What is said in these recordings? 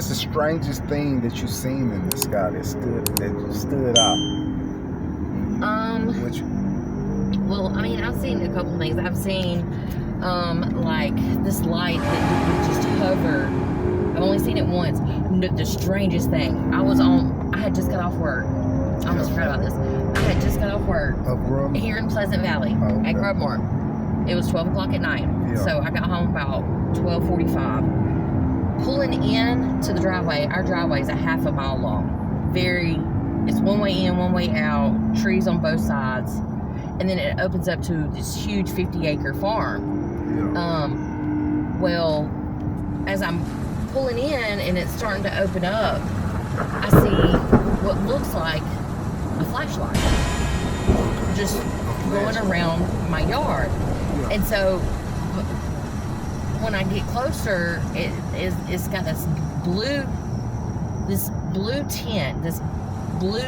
What's the strangest thing that you've seen in the sky that stood out? Which? Well, I mean, I've seen a couple things. I've seen like this light that would just hover. I've only seen it once. The strangest thing. I had just got off work. I almost forgot about this. I had just got off work here in Pleasant Valley at Grubmore. It was 12 o'clock at night. Yeah. So I got home about 12:45. Pulling in to the driveway, our driveway is a half a mile long. It's one way in, one way out, trees on both sides. And then it opens up to this huge 50-acre farm. Yeah. Well, as I'm pulling in and it's starting to open up, I see what looks like a flashlight just going around my yard. Yeah. And so when I get closer, it's got this blue tint, this blue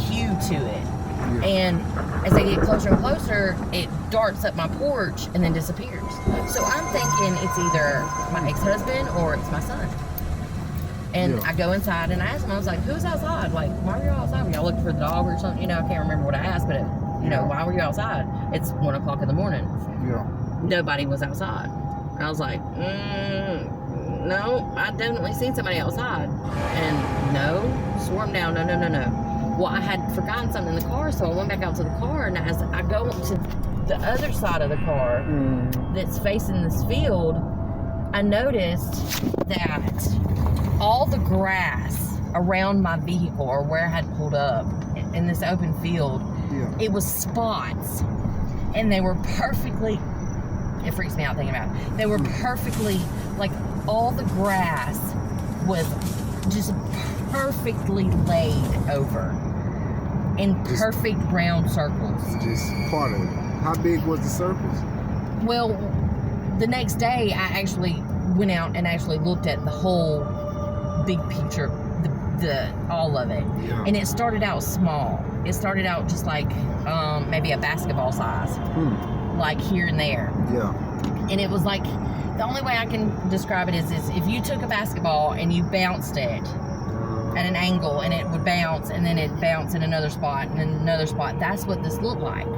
hue to it. Yeah. And as I get closer and closer, it darts up my porch and then disappears. So I'm thinking it's either my ex-husband or it's my son. And I go inside and I ask him, I was like, who's outside? Like, why were you outside? Were y'all looking for the dog or something? You know, I can't remember what I asked, but why were you outside? It's 1 o'clock in the morning. Yeah. Nobody was outside. And I was like, no, I definitely seen somebody outside. And no, swore him down, no. Well, I had forgotten something in the car, so I went back out to the car, and as I go to the other side of the car that's facing this field, I noticed that all the grass around my vehicle, or where I had pulled up in this open field, it was spots, and they were perfectly, it freaks me out thinking about it, they were perfectly, like, all the grass was just perfectly laid over in perfect round circles. Just part of it. How big was the circles? Well, the next day I actually went out and actually looked at the whole big picture, the all of it. Yeah. And it started out small. It started out just like maybe a basketball size, like here and there. Yeah. And it was like, the only way I can describe it is if you took a basketball and you bounced it at an angle, and it would bounce, and then it bounced in another spot, and then another spot. That's what this looked like.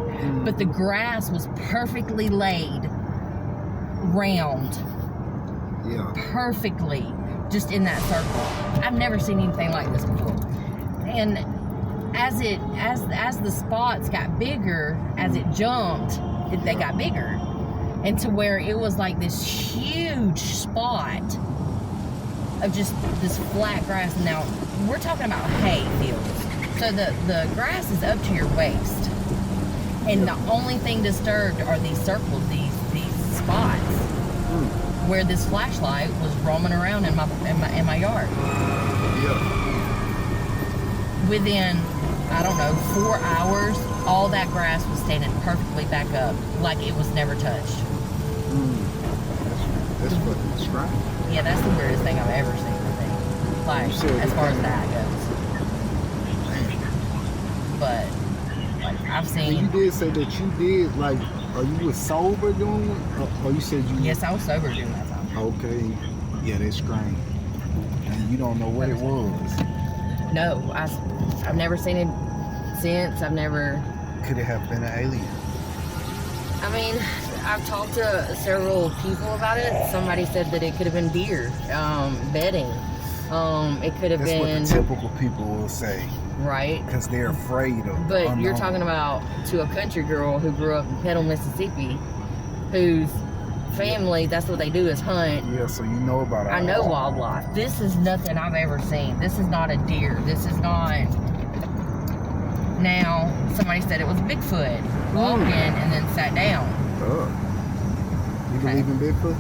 But the grass was perfectly laid, round, perfectly, just in that circle. I've never seen anything like this before. And as the spots got bigger, as it jumped, they got bigger, and to where it was like this huge spot of just this flat grass. Now, we're talking about hay fields. So the grass is up to your waist. And the only thing disturbed are these circles, these spots, where this flashlight was roaming around in my yard. Yeah. Within, I don't know, 4 hours, all that grass was standing perfectly back up, like it was never touched. That's fucking strange. Yeah, that's the weirdest thing I've ever seen, I think. Like, as far as that goes. But, like, I've seen... You did say that you did, like, you were sober doing it? Or you said you... Yes, I was sober during that time. Okay. Yeah, that's strange. And you don't know what it was? No, I've never seen it since. I've never... Could it have been an alien? I mean... I've talked to several people about it. Somebody said that it could have been deer, bedding. It could have been... That's what the typical people will say. Right. Because they're afraid of But unknown. You're talking about to a country girl who grew up in Petal, Mississippi, whose family, that's what they do, is hunt. Yeah, so you know about it. I know wildlife. This is nothing I've ever seen. This is not a deer. This is not... Now, somebody said it was Bigfoot walking and then sat down. You believe in Bigfoot?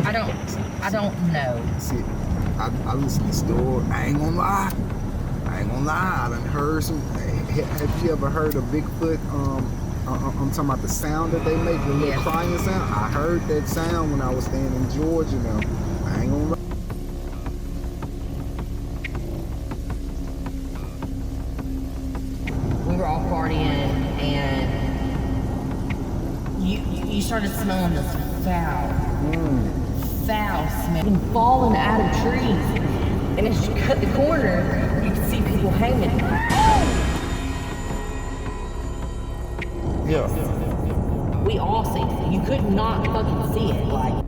I don't know. See, I listen to stories. I ain't gonna lie. I done heard some. Have you ever heard of Bigfoot? I'm talking about the sound that they make, the little crying sound. I heard that sound when I was staying in Georgia. Now, I ain't gonna lie. We were all partying, and you started smelling this foul smell. And falling out of trees. And as you cut the corner, you can see people hanging. Yeah. We all see it. You could not fucking see it. Like,